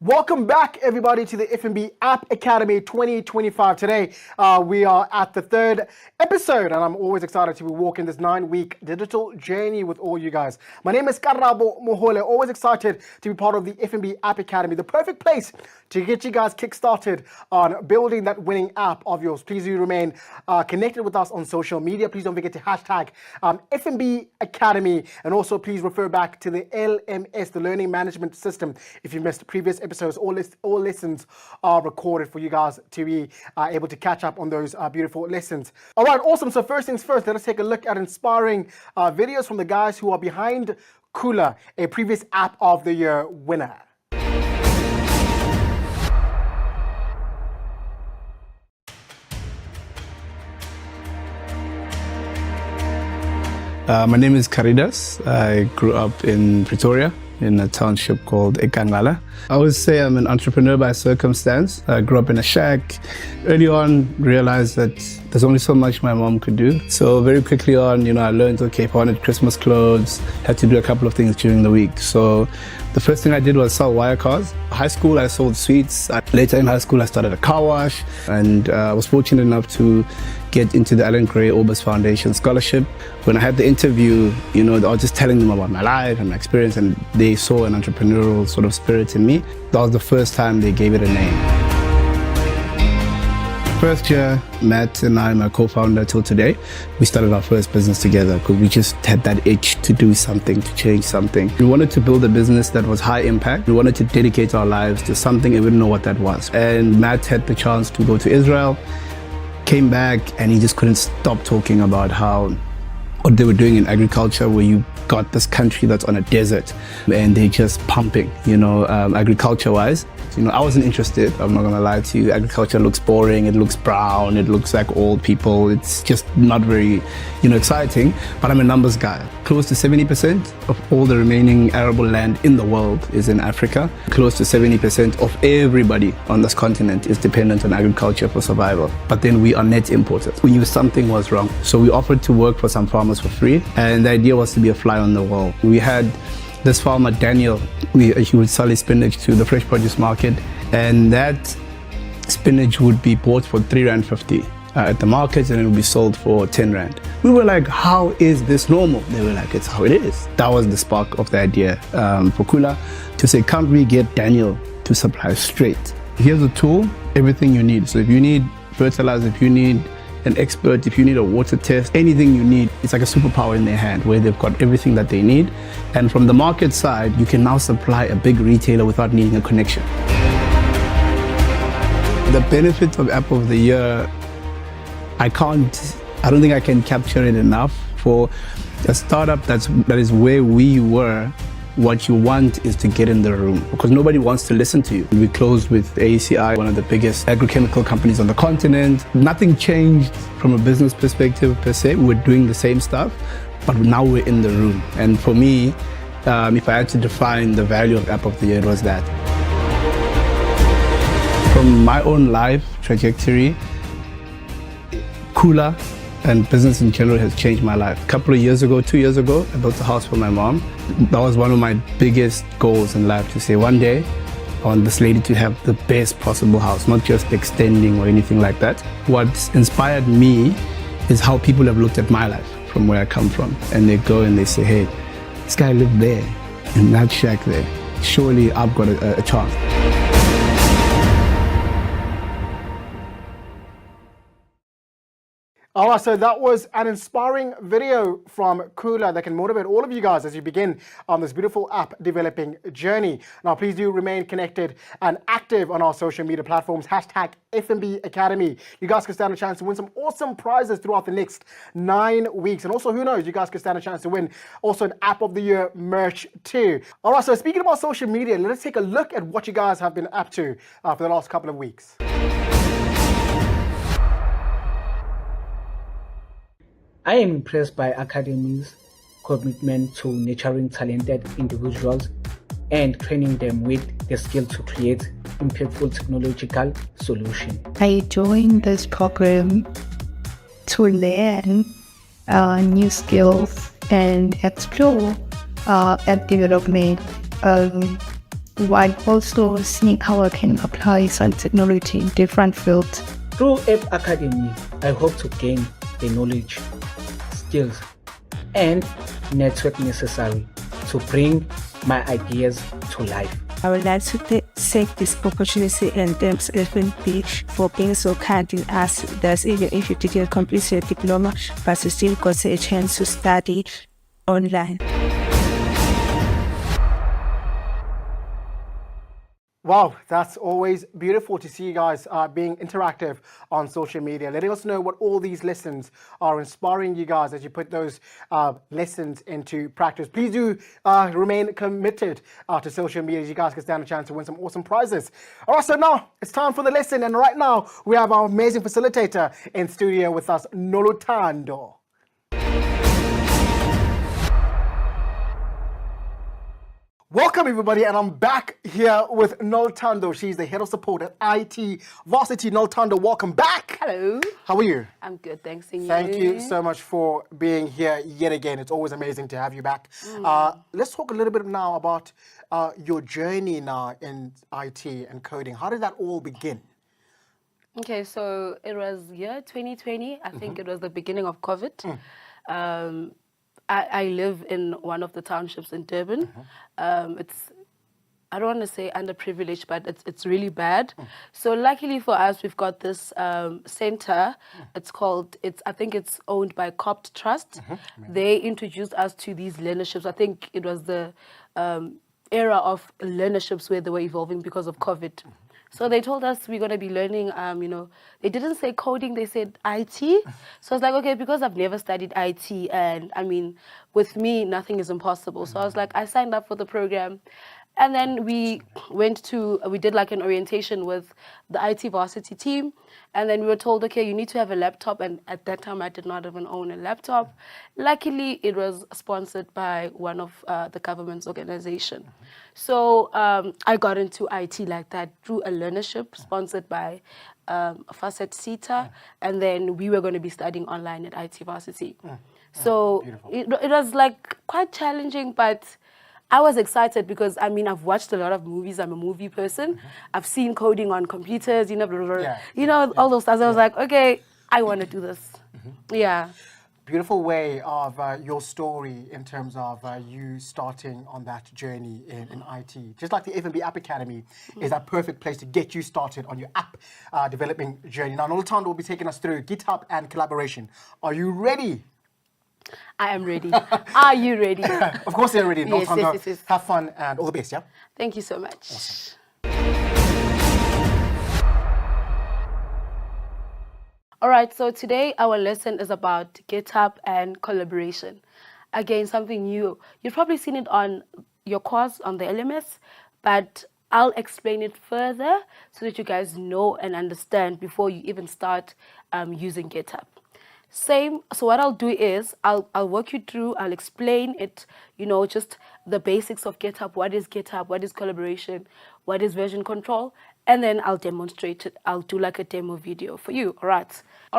Welcome back, everybody, to the FNB App Academy 2025. Today, we are at the third episode, and I'm always excited to be walking this 9-week digital journey with all you guys. My name is Karabo Mohole, always excited to be part of the FNB App Academy, the perfect place to get you guys kick-started on building that winning app of yours. Please do remain connected with us on social media. Please don't forget to hashtag FNB Academy, and also please refer back to the LMS, the Learning Management System. If you missed previous episodes, all lessons are recorded for you guys to be able to catch up on those beautiful lessons. All right, awesome. So first things first, let us take a look at inspiring videos from the guys who are behind Kula, a previous App of the Year winner. My name is Caridas. I grew up in Pretoria, in a township called Ekangala. I would say I'm an entrepreneur by circumstance. I grew up in a shack. Early on, realized that there's only so much my mom could do. So very quickly on, I learned, okay, if I wanted Christmas clothes, had to do a couple of things during the week. So the first thing I did was sell wire cars. High school, I sold sweets. Later in high school, I started a car wash, and I was fortunate enough to get into the Alan Gray Orbis Foundation scholarship. When I had the interview, I was just telling them about my life and my experience, and they saw an entrepreneurial sort of spirit in me. That was the first time they gave it a name. First year, Matt and I, my co-founder till today, we started our first business together because we just had that itch to do something, to change something. We wanted to build a business that was high impact. We wanted to dedicate our lives to something and we didn't know what that was. And Matt had the chance to go to Israel, came back, and he just couldn't stop talking about what they were doing in agriculture, where you got this country that's on a desert and they're just pumping, agriculture-wise. I wasn't interested, I'm not gonna lie to you. Agriculture looks boring, it looks brown, it looks like old people. It's just not very, exciting, but I'm a numbers guy. Close to 70% of all the remaining arable land in the world is in Africa. Close to 70% of everybody on this continent is dependent on agriculture for survival. But then we are net importers. We knew something was wrong. So we offered to work for some farmers for free, and the idea was to be a fly on the wall. We had this farmer, Daniel, he would sell his spinach to the fresh produce market, and that spinach would be bought for R3.50 at the market, and it would be sold for 10 Rand. We were like, how is this normal? They were like, it's how it is. That was the spark of the idea for Kula, to say, can't we get Daniel to supply straight? Here's a tool, everything you need. So if you need fertilizer, if you need an expert, if you need a water test, anything you need, it's like a superpower in their hand where they've got everything that they need. And from the market side, you can now supply a big retailer without needing a connection. The benefit of App of the Year, I don't think I can capture it enough. For a startup that is where we were, what you want is to get in the room, because nobody wants to listen to you. We closed with AECI, one of the biggest agrochemical companies on the continent. Nothing changed from a business perspective per se. We're doing the same stuff, but now we're in the room. And for me, if I had to define the value of App of the Year, it was that. From my own life trajectory, Kula and business in general has changed my life. A couple of years ago, 2 years ago, I built a house for my mom. That was one of my biggest goals in life, to say one day I want this lady to have the best possible house, not just extending or anything like that. What's inspired me is how people have looked at my life from where I come from, and they go and they say, hey, this guy lived there in that shack there. Surely I've got a chance. All right, so that was an inspiring video from Kula that can motivate all of you guys as you begin on this beautiful app developing journey. Now, please do remain connected and active on our social media platforms, hashtag FNB Academy. You guys can stand a chance to win some awesome prizes throughout the next 9 weeks. And also, who knows, you guys can stand a chance to win also an App of the Year merch too. All right, so speaking about social media, let's take a look at what you guys have been up to for the last couple of weeks. I am impressed by Academy's commitment to nurturing talented individuals and training them with the skill to create impactful technological solutions. I joined this program to learn new skills and explore app development while also seeing how I can apply some technology in different fields. Through App Academy, I hope to gain the knowledge, skills, and network necessary to bring my ideas to life. I would like to take this opportunity and thanks FNB for being so kind in us that even if you didn't complete your diploma, but you still got a chance to study online. Wow, that's always beautiful to see you guys being interactive on social media, letting us know what all these lessons are inspiring you guys as you put those lessons into practice. Please do remain committed to social media. You guys can stand a chance to win some awesome prizes. All right, so now it's time for the lesson. And right now we have our amazing facilitator in studio with us, Noluthando. Welcome everybody, and I'm back here with Noluthando. She's the head of support at IT Varsity. Noluthando, welcome back. Hello. How are you? I'm good, thanks. And Thank you so much for being here yet again. It's always amazing to have you back. Let's talk a little bit now about your journey now in IT and coding. How did that all begin? Okay, so it was year 2020. I think it was the beginning of COVID. I live in one of the townships in Durban. It's, I don't want to say underprivileged, but it's really bad. So luckily for us, we've got this center. I think it's owned by Copt Trust. They introduced us to these learnerships. I think it was the era of learnerships where they were evolving because of COVID. So they told us we're going to be learning, they didn't say coding, they said IT. So I was like, okay, because I've never studied IT, and I mean, with me, nothing is impossible. So I was like, I signed up for the program. And then we did like an orientation with the IT varsity team. And then we were told, okay, you need to have a laptop. And at that time, I did not even own a laptop. Luckily, it was sponsored by one of the government's organization. So I got into IT like that through a learnership sponsored by Facet CETA. And then we were going to be studying online at IT varsity. So it was like quite challenging, but I was excited because, I mean, I've watched a lot of movies. I'm a movie person. I've seen coding on computers, blah, blah, blah. All those stuff. I was like, okay, I want to do this. Yeah. Beautiful way of your story in terms of you starting on that journey in IT. Just like the FNB App Academy is that perfect place to get you started on your app developing journey. Now, Noluthando will be taking us through GitHub and collaboration. Are you ready? I am ready. Are you ready? Of course you're ready. Yes, yes. Have fun and all the best, yeah? Thank you so much. Awesome. All right, so today our lesson is about GitHub and collaboration. Again, something new. You've probably seen it on your course on the LMS, but I'll explain it further so that you guys know and understand before you even start using GitHub. So what I'll do is I'll walk you through, I'll explain it, just the basics of GitHub. What is GitHub? What is collaboration? What is version control? And then I'll demonstrate it. I'll do like a demo video for you. All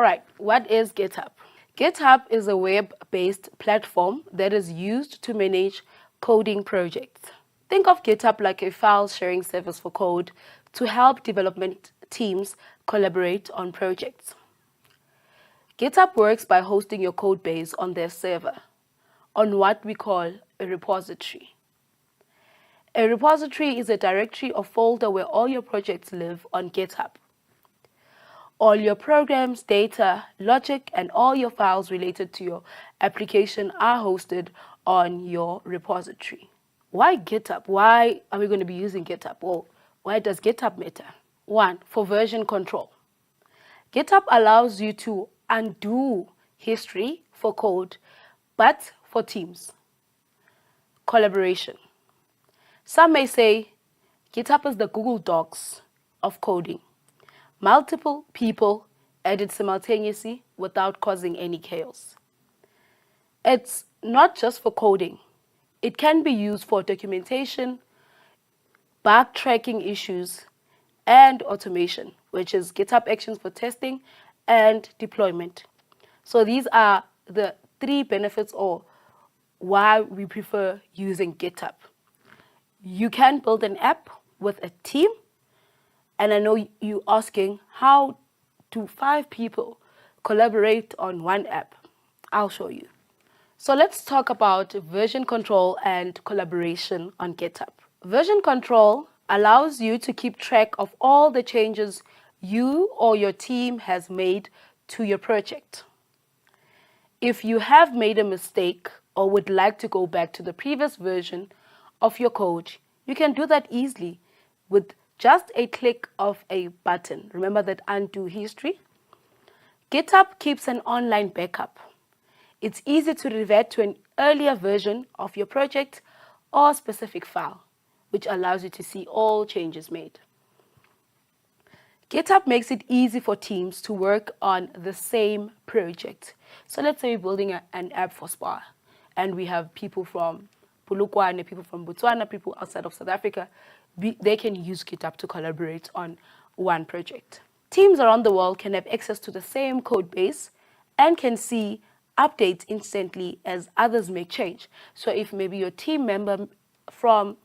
right. What is GitHub? GitHub is a web-based platform that is used to manage coding projects. Think of GitHub like a file sharing service for code to help development teams collaborate on projects. GitHub works by hosting your code base on their server, on what we call a repository. A repository is a directory or folder where all your projects live on GitHub. All your programs, data, logic, and all your files related to your application are hosted on your repository. Why GitHub? Why are we going to be using GitHub? Well, why does GitHub matter? 1, for version control. GitHub allows you to undo history for code, but for teams. Collaboration. Some may say GitHub is the Google Docs of coding. Multiple people edit simultaneously without causing any chaos. It's not just for coding. It can be used for documentation, backtracking issues, and automation, which is GitHub Actions for testing and deployment. So these are the 3 benefits or why we prefer using GitHub. You can build an app with a team. And I know you asking, how do 5 people collaborate on one app? I'll show you. So let's talk about version control and collaboration on GitHub. Version control allows you to keep track of all the changes you or your team has made to your project. If you have made a mistake or would like to go back to the previous version of your code, you can do that easily with just a click of a button. Remember that undo history? GitHub keeps an online backup. It's easy to revert to an earlier version of your project or specific file, which allows you to see all changes made. GitHub makes it easy for teams to work on the same project. So let's say we're building an app for Spa, and we have people from Polokwane, people from Botswana, people outside of South Africa. They can use GitHub to collaborate on one project. Teams around the world can have access to the same code base and can see updates instantly as others make change. So if maybe your team member from,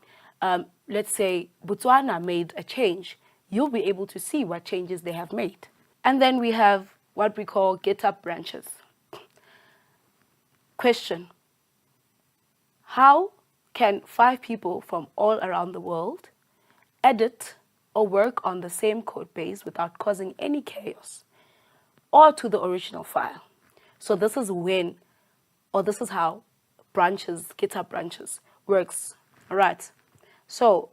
let's say, Botswana made a change, you'll be able to see what changes they have made. And then we have what we call GitHub branches. Question: how can 5 people from all around the world edit or work on the same code base without causing any chaos or to the original file? So this is when, or this is how branches, GitHub branches works. All right. So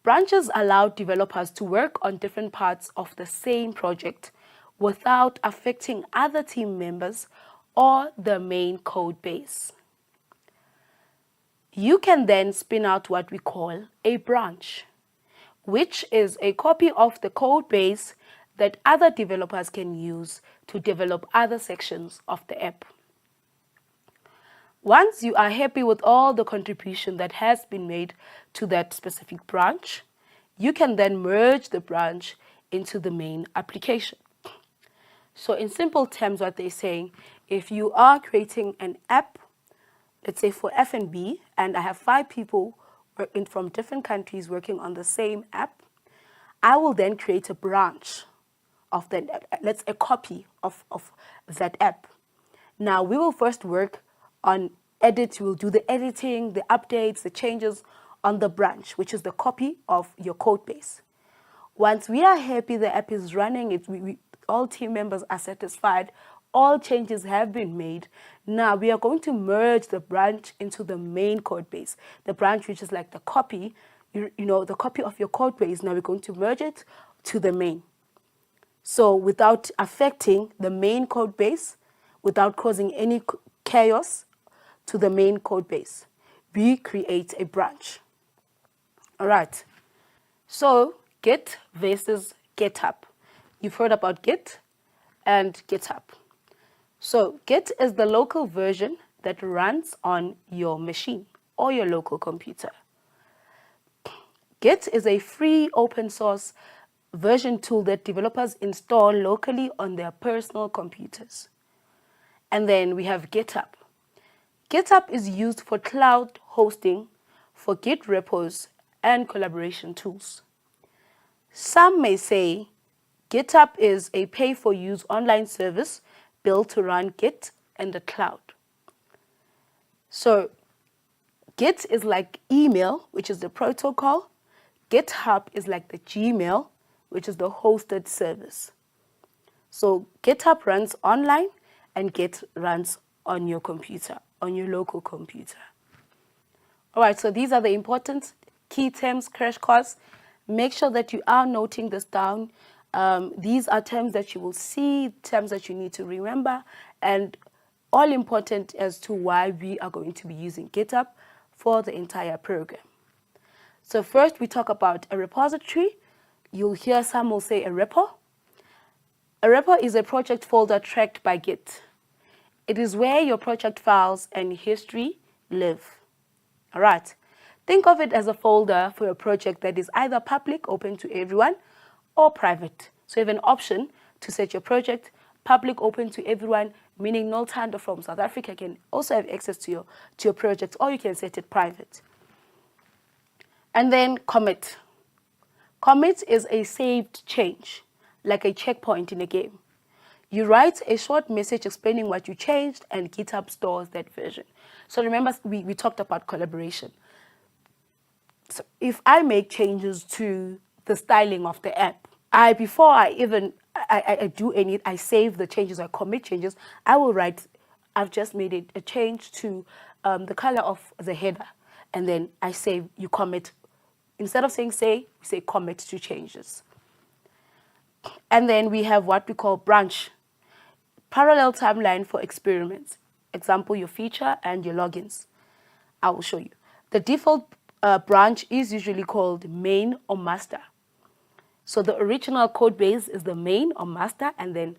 branches allow developers to work on different parts of the same project without affecting other team members or the main code base. You can then spin out what we call a branch, which is a copy of the code base that other developers can use to develop other sections of the app. Once you are happy with all the contribution that has been made to that specific branch, you can then merge the branch into the main application. So in simple terms, what they're saying, if you are creating an app, let's say for FNB, and I have 5 people from different countries working on the same app, I will then create a branch of that, a copy of that app. Now we will first work on we'll do the editing, the updates, the changes on the branch, which is the copy of your code base. Once we are happy the app is running, all team members are satisfied, all changes have been made. Now we are going to merge the branch into the main code base. The branch, which is like the copy, the copy of your code base. Now we're going to merge it to the main. So without affecting the main code base, without causing any chaos to the main code base, we create a branch. All right. So Git versus GitHub. You've heard about Git and GitHub. So Git is the local version that runs on your machine or your local computer. Git is a free open source version tool that developers install locally on their personal computers. And then we have GitHub. GitHub is used for cloud hosting, for Git repos, and collaboration tools. Some may say GitHub is a pay-for-use online service built to run Git in the cloud. So Git is like email, which is the protocol. GitHub is like the Gmail, which is the hosted service. So GitHub runs online and Git runs on your computer, on your local computer. All right, so these are the important key terms, crash course. Make sure that you are noting this down. These are terms that you will see, terms that you need to remember, and all important as to why we are going to be using GitHub for the entire program. So first we talk about a repository. You'll hear some will say a repo. A repo is a project folder tracked by Git. It is where your project files and history live. All right. Think of it as a folder for your project that is either public, open to everyone, or private. So you have an option to set your project public, open to everyone, meaning Noltando from South Africa can also have access to your project, or you can set it private. And then commit. Commit is a saved change, like a checkpoint in a game. You write a short message explaining what you changed, and GitHub stores that version. So remember, we talked about collaboration. So if I make changes to the styling of the app, before I even do any, I save the changes, I commit changes, I will write, I've just made it a change to the color of the header. And then I save, you commit. Instead of saying say, we say commit to changes. And then we have what we call branch. Parallel timeline for experiments. Example, your feature and your logins. I will show you. The default branch is usually called main or master. So the original code base is the main or master, and then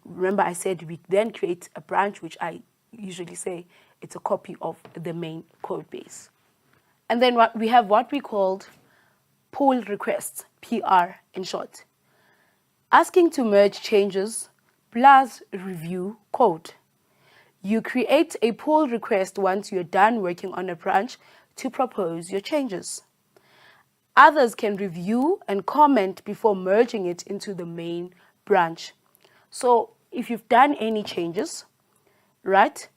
remember I said we then create a branch, which I usually say it's a copy of the main code base. And then we have what we called pull requests, PR in short. Asking to merge changes plus review code. You create a pull request once you're done working on a branch to propose your changes. Others can review and comment before merging it into the main branch. So if you've done any changes, right,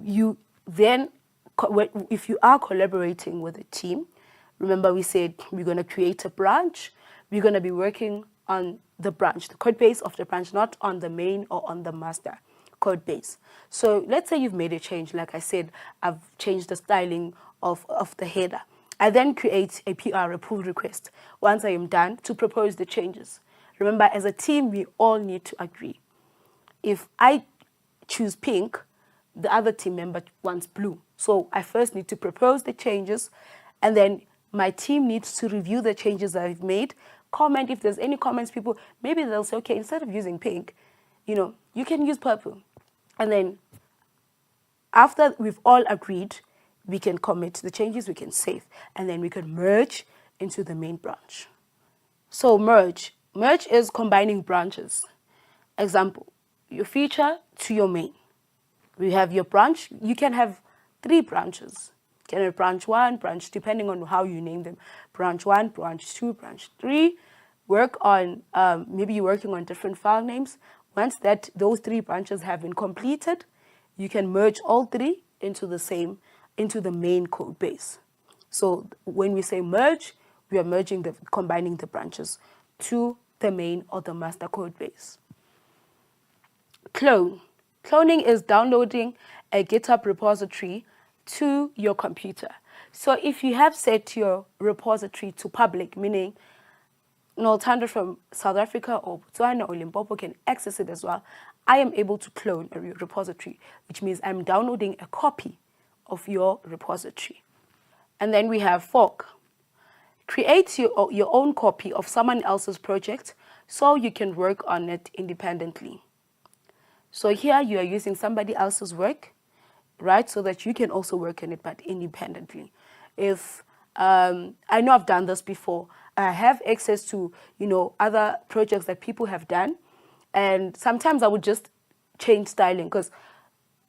you then, if you are collaborating with a team, remember we said we're going to create a branch, we're going to be working on the branch, the code base of the branch, not on the main or on the master code base. So let's say you've made a change. Like I said, I've changed the styling of the header. I then create a PR, a pull request, once I am done to propose the changes. Remember, as a team, we all need to agree. If I choose pink, the other team member wants blue. So I first need to propose the changes, and then my team needs to review the changes I've made, comment if there's any comments, people, maybe they'll say, okay, instead of using pink, you can use purple. And then after we've all agreed, we can commit the changes, we can save, and then we can merge into the main branch. So merge. Merge is combining branches. Example, your feature to your main. We have your branch. You can have 3 branches. You can have branch 1, branch, depending on how you name them. Branch 1, branch 2, branch 3. Work on, maybe you're working on different file names. Once those 3 branches have been completed, you can merge all 3 into the main code base. So when we say merge, we are combining the branches to the main or the master code base. Clone. Cloning is downloading a GitHub repository to your computer. So if you have set your repository to public, meaning Noltando from South Africa or Botswana or Limpopo can access it as well, I am able to clone a repository, which means I'm downloading a copy of your repository. And then we have fork. Create your own copy of someone else's project so you can work on it independently. So here you are using somebody else's work, right, so that you can also work on it but independently. If I know I've done this before, I have access to other projects that people have done, and sometimes I would just change styling, because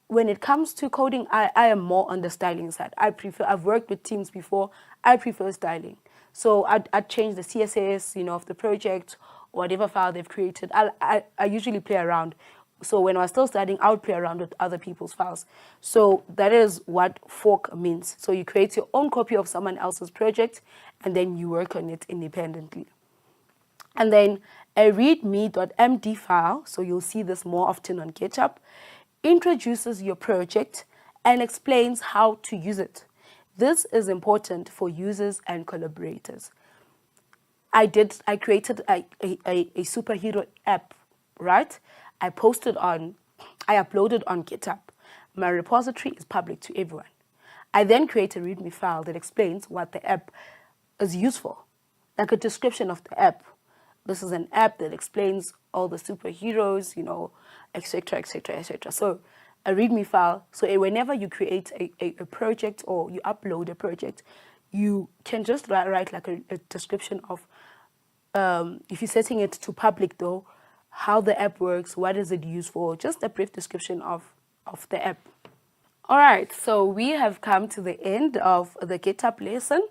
when it comes to coding, I am more on the styling side. I've worked with teams before, I prefer styling. So I'd change the CSS, of the project, whatever file they've created. I usually play around. So when I was still studying, I would play around with other people's files. So that is what fork means. So you create your own copy of someone else's project, and then you work on it independently. And then a readme.md file, so you'll see this more often on GitHub, introduces your project and explains how to use it. This is important for users and collaborators. I created a superhero app, right? I uploaded on GitHub. My repository is public to everyone. I then create a README file that explains what the app is used for, like a description of the app. This is an app that explains all the superheroes, etc., etc., etc. So a README file, so whenever you create a project or you upload a project, you can just write like a description of, if you're setting it to public though, how the app works, what is it used for, just a brief description of the app. All right, so we have come to the end of the GitHub lesson.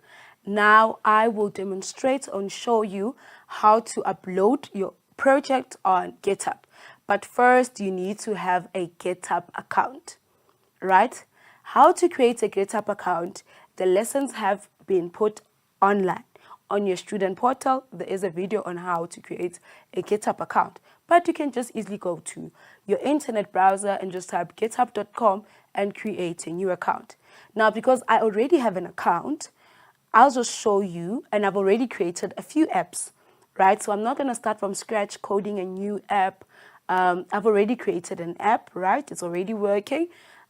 Now I will demonstrate and show you how to upload your project on GitHub. But first, you need to have a GitHub account, right? How to create a GitHub account. The lessons have been put online. On your student portal, there is a video on how to create a GitHub account. But you can just easily go to your internet browser and just type github.com and create a new account. Now, because I already have an account, I'll just show you, and I've already created a few apps, right? So I'm not going to start from scratch coding a new app. I've already created an app, right? It's already working.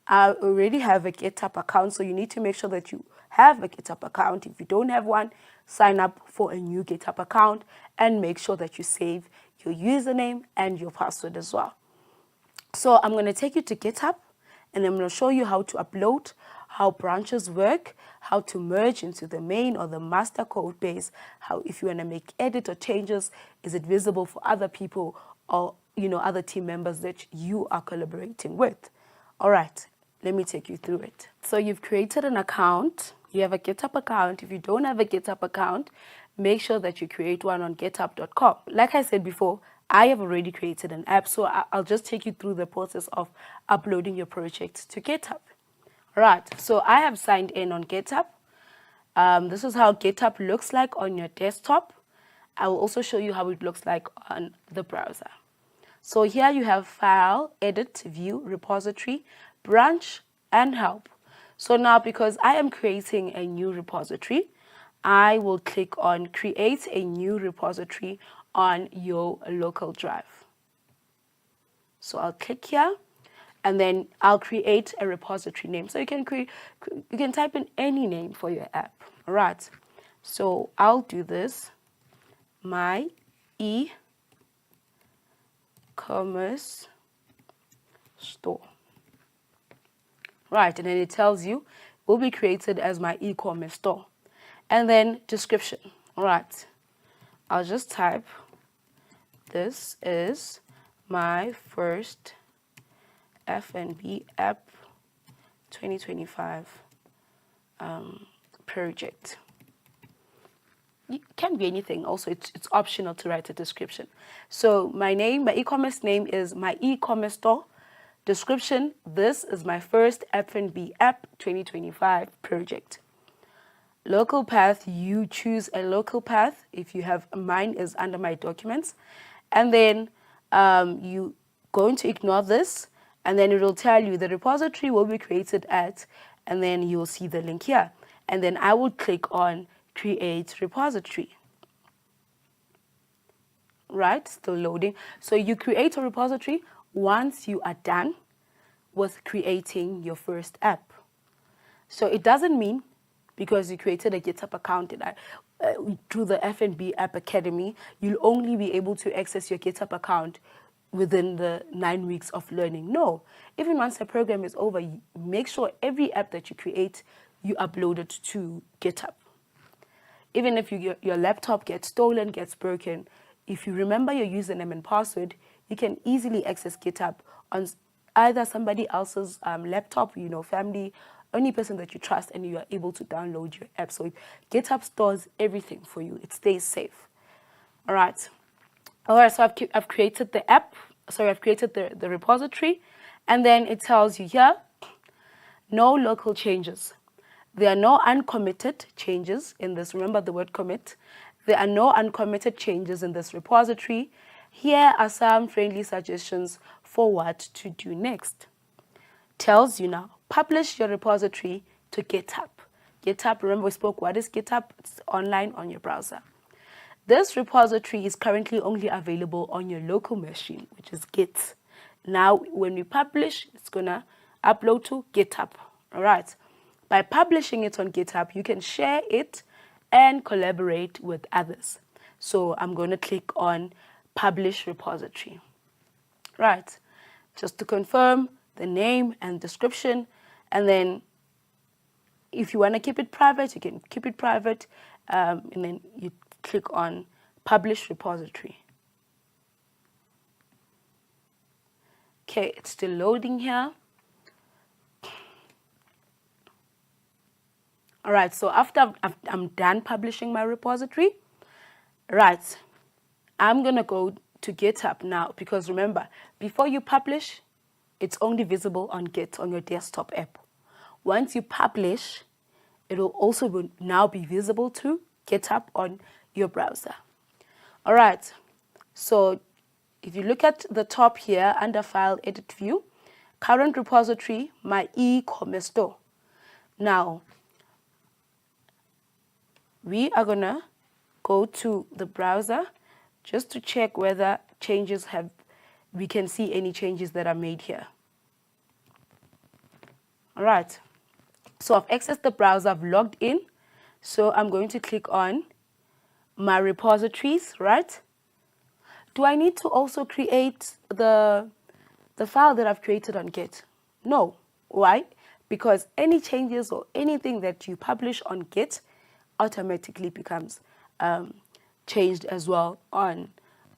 I already have a GitHub account, so you need to make sure that you have a GitHub account. If you don't have one, sign up for a new GitHub account and make sure that you save your username and your password as well. So I'm going to take you to GitHub, and I'm going to show you how to upload, how branches work, how to merge into the main or the master code base, how if you want to make edit or changes, is it visible for other people or other team members that you are collaborating with. All right, let me take you through it. So you've created an account. You have a GitHub account. If you don't have a GitHub account, make sure that you create one on github.com. Like I said before, I have already created an app, so I'll just take you through the process of uploading your project to GitHub. Right, so I have signed in on GitHub. This is how GitHub looks like on your desktop. I will also show you how it looks like on the browser. So here you have File, Edit, View, Repository, Branch, and Help. So now, because I am creating a new repository, I will click on Create a New Repository on your local drive. So I'll click here, and then I'll create a repository name. So you can type in any name for your app. All right. So I'll do this. My e-commerce store. Right, and then it tells you will be created as my e-commerce store. And then description. All right. I'll just type, this is my first FNB App 2025 project. It can be anything. Also, it's optional to write a description. So my e-commerce name is my e-commerce store. Description, this is my first FNB App 2025 project. Local path, you choose a local path. If you have, mine is under my documents. And then you going to ignore this, and then it will tell you the repository will be created at, and then you'll see the link here. And then I will click on Create Repository. Right, still loading. So you create a repository once you are done with creating your first app. So it doesn't mean because you created a GitHub account through the FNB App Academy, you'll only be able to access your GitHub account within the 9 weeks of learning. No, even once the program is over, make sure every app that you create, you upload it to GitHub. Even if your laptop gets stolen, gets broken, if you remember your username and password, you can easily access GitHub on either somebody else's laptop, family, any person that you trust, and you are able to download your app. So GitHub stores everything for you. It stays safe. All right, so I've created the app. Sorry, I've created the repository. And then it tells you here, no local changes. There are no uncommitted changes in this. Remember the word commit. There are no uncommitted changes in this repository. Here are some friendly suggestions for what to do next. Tells you now, publish your repository to GitHub. GitHub, remember we spoke, what is GitHub? It's online on your browser. This repository is currently only available on your local machine, which is Git. Now, when we publish, it's going to upload to GitHub. All right. By publishing it on GitHub, you can share it and collaborate with others. So I'm going to click on Publish Repository. Right. Just to confirm the name and description. And then if you want to keep it private, you can keep it private. And then you click on Publish Repository. Okay, it's still loading here. All right, so after I'm done publishing my repository, right, I'm going to go to GitHub now, because remember, before you publish, it's only visible on Git on your desktop app. Once you publish, it will also now be visible to GitHub on your browser. All right, so if you look at the top here under File Edit View, current repository, my e-commerce store. Now, we are going to go to the browser just to check whether we can see any changes that are made here. All right, so I've accessed the browser, I've logged in. So I'm going to click on my repositories, right? Do I need to also create the file that I've created on Git? No. Why? Because any changes or anything that you publish on Git automatically becomes changed as well on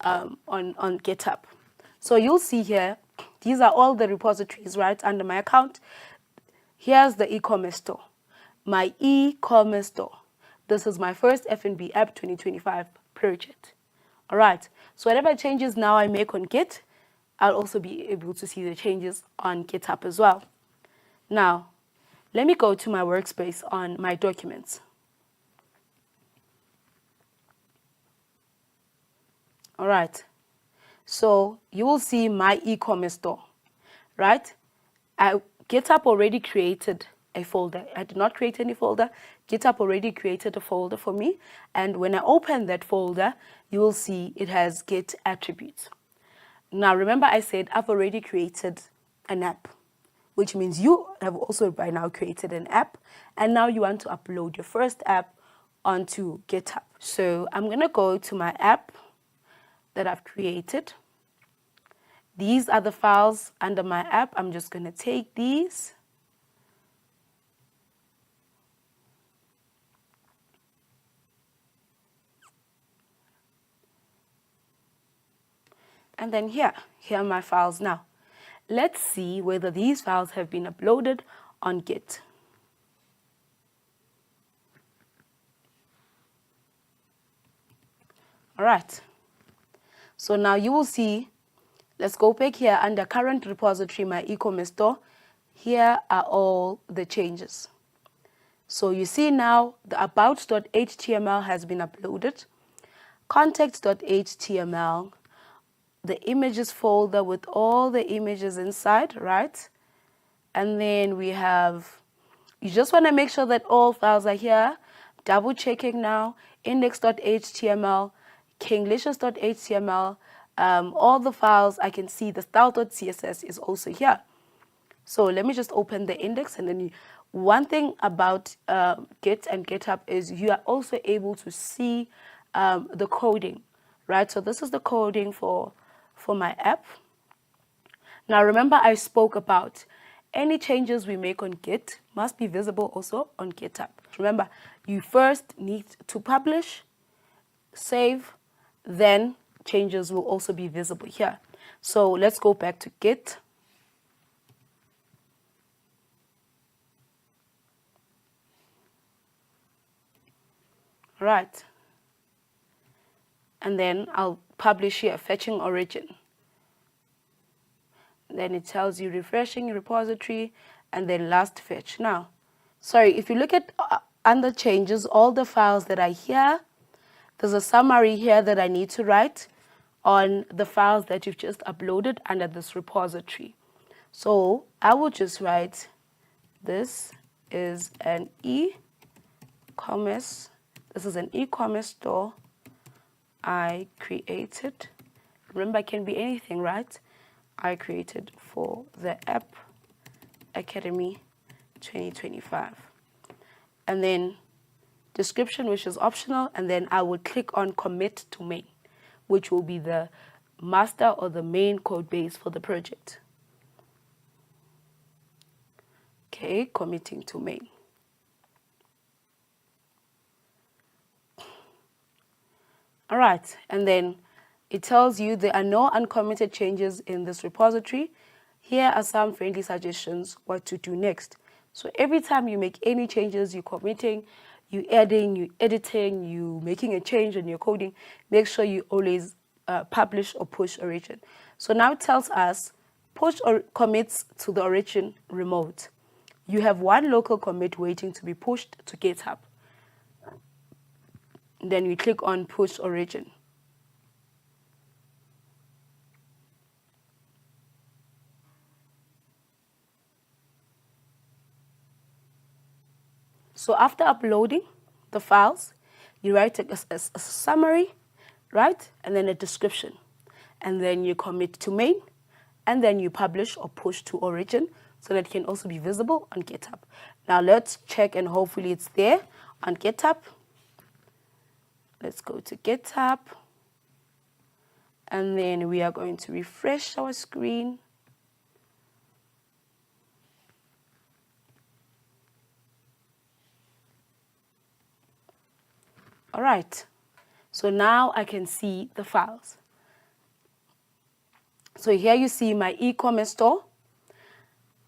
GitHub. So you'll see here, these are all the repositories, right, under my account. Here's the e-commerce store, my e-commerce store. This is my first FNB App 2025 project. All right, so whatever changes now I make on Git, I'll also be able to see the changes on GitHub as well. Now, let me go to my workspace on my documents. All right, so you will see my e-commerce store, right? GitHub already created a folder. I did not create any folder. GitHub already created a folder for me. And when I open that folder, you will see it has Git attributes. Now, remember I said I've already created an app, which means you have also by now created an app. And now you want to upload your first app onto GitHub. So I'm going to go to my app that I've created. These are the files under my app. I'm just going to take these. And then here are my files now. Let's see whether these files have been uploaded on Git. All right. So now you will see, let's go back here under current repository, my e-commerce store. Here are all the changes. So you see now the about.html has been uploaded, context.html, the images folder with all the images inside, right? And then we have, you just want to make sure that all files are here. Double checking now, index.html, kinglicious.html, all the files I can see, the style.css is also here. So let me just open the index, and then one thing about Git and GitHub is you are also able to see the coding, right? So this is the coding for my app. Now remember I spoke about any changes we make on Git must be visible also on GitHub. Remember, you first need to publish, save, then changes will also be visible here. So let's go back to Git. Right. And then I'll publish here, fetching origin. Then it tells you refreshing repository and then last fetch. Now, sorry, if you look at under changes, all the files that are here, there's a summary here that I need to write on the files that you've just uploaded under this repository. So I will just write, this is an e-commerce. This is an e-commerce store I created. Remember, it can be anything, right? I created for the App Academy 2025. And then description, which is optional, and then I will click on commit to main, which will be the master or the main code base for the project. Okay, committing to main. All right, and then it tells you there are no uncommitted changes in this repository. Here are some friendly suggestions what to do next. So every time you make any changes, you're committing, you adding, you editing, you making a change in your coding, make sure you always publish or push origin. So now it tells us push or commits to the origin remote. You have one local commit waiting to be pushed to GitHub. Then you click on push origin. So after uploading the files, you write a summary, right? And then a description. And then you commit to main, and then you publish or push to origin so that it can also be visible on GitHub. Now let's check, and hopefully it's there on GitHub. Let's go to GitHub. And then we are going to refresh our screen. All right, so now I can see the files. So here you see my e-commerce store.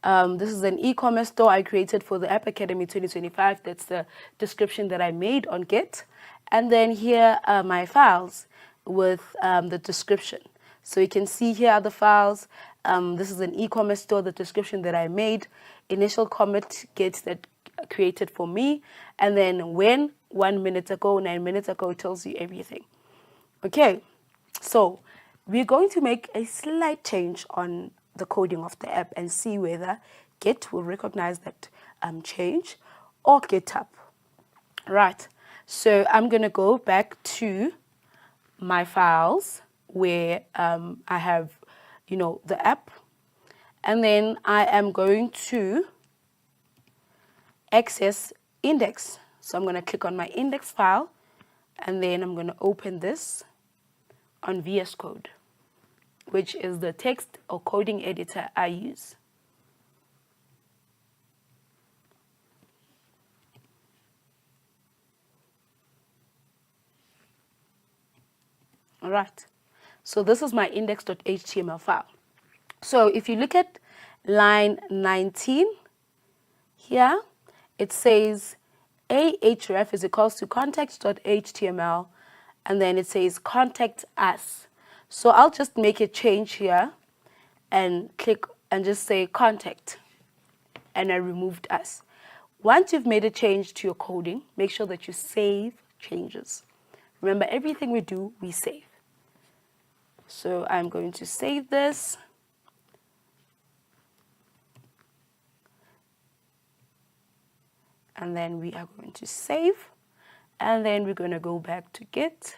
This is an e-commerce store I created for the App Academy 2025. That's the description that I made on Git. And then here are my files with the description. So you can see here are the files. This is an e-commerce store, the description that I made, initial commit Git that created for me, and then when 1 minute ago, 9 minutes ago, it tells you everything. Okay, so we're going to make a slight change on the coding of the app and see whether Git will recognize that change or GitHub. Right, so I'm going to go back to my files where I have, the app, and then I am going to access index. So I'm going to click on my index file, and then I'm going to open this on VS Code, which is the text or coding editor I use. All right, so this is my index.html file. So if you look at line 19 here, it says ahref is equals to context.html, and then it says contact us. So I'll just make a change here and click and just say contact, and I removed us. Once you've made a change to your coding, make sure that you save changes. Remember, everything we do, we save. So I'm going to save this. And then we are going to save. And then we're going to go back to Git.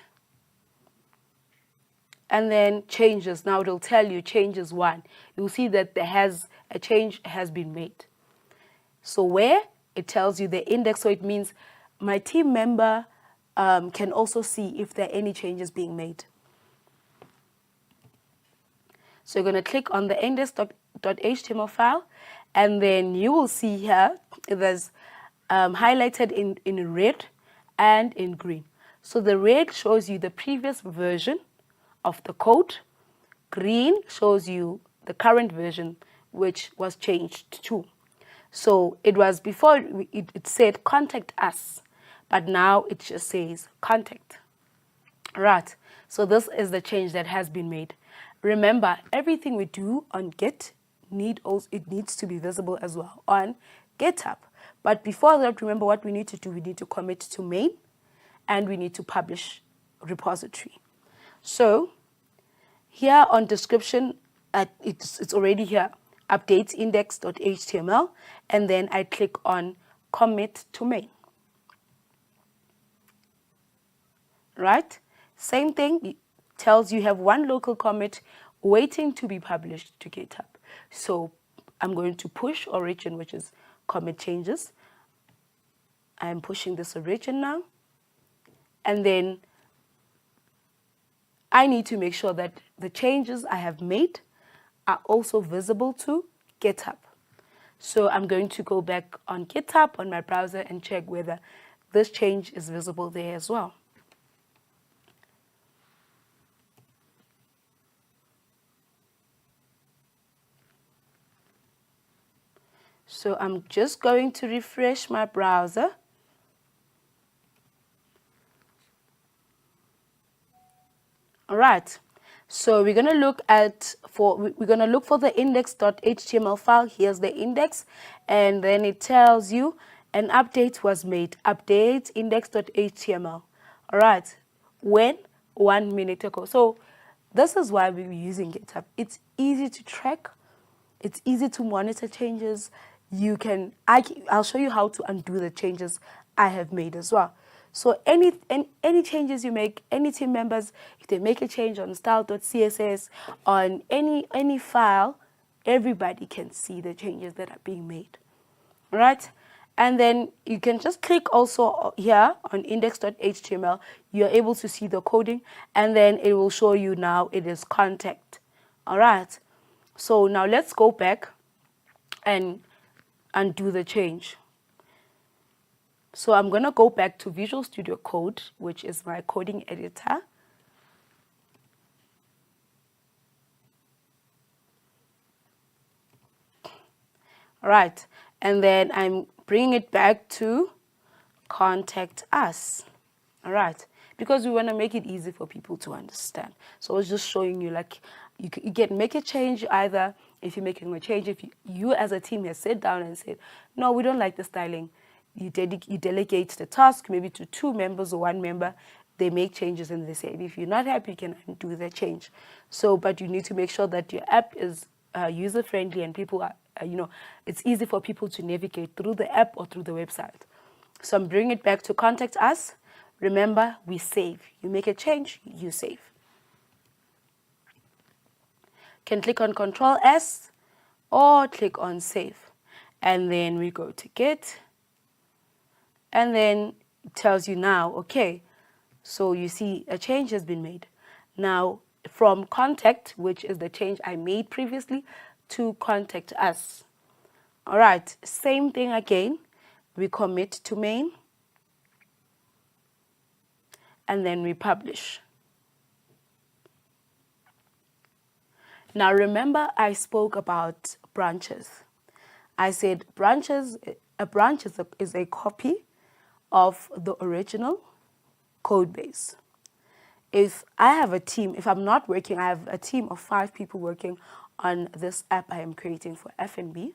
And then changes. Now it'll tell you changes 1. You'll see that a change has been made. So where? It tells you the index. So it means my team member can also see if there are any changes being made. So you're going to click on the index.html file, and then you will see here there's highlighted in red and in green. So the red shows you the previous version of the code. Green shows you the current version, which was changed to. So it was before it said contact us, but now it just says contact. Right, so this is the change that has been made. Remember, everything we do on Git, it needs to be visible as well on GitHub. But before that, remember what we need to do. We need to commit to main, and we need to publish repository. So here on description, it's already here, updates index.html, and then I click on commit to main. Right? Same thing, it tells you have one local commit waiting to be published to GitHub. So I'm going to push origin, which is commit changes. I'm pushing this origin now. And then I need to make sure that the changes I have made are also visible to GitHub. So I'm going to go back on GitHub on my browser and check whether this change is visible there as well. So I'm just going to refresh my browser. All right. So we're gonna look for the index.html file. Here's the index, and then it tells you an update was made. Update index.html. All right. When? 1 minute ago. So this is why we're using GitHub. It's easy to track. It's easy to monitor changes. I'll show you how to undo the changes I have made as well. So any changes you make, any team members, if they make a change on style.css, on any file, everybody can see the changes that are being made. All right? And then you can just click also here on index.html. You're able to see the coding, and then it will show you now it is contact. All right? So now let's go back and undo the change. So I'm going to go back to Visual Studio Code, which is my coding editor. All right. And then I'm bringing it back to contact us. All right. Because we want to make it easy for people to understand. So I was just showing you, like, you can make a change either if you're making a change, if you as a team have sat down and said, no, we don't like the styling. You delegate the task maybe to 2 members or 1 member. They make changes and they say, if you're not happy, you can undo the change. So, but you need to make sure that your app is user-friendly and people are, it's easy for people to navigate through the app or through the website. So I'm bringing it back to contact us. Remember, we save. You make a change, you save. Can click on Control S or click on Save. And then we go to Git. And then it tells you now, okay, so you see a change has been made. Now, from contact, which is the change I made previously, to contact us. All right, same thing again. We commit to main. And then we publish. Now, remember I spoke about branches. I said a branch is a copy of the original code base. If I have a team, if I'm not working, I have a team of 5 people working on this app I am creating for FNB,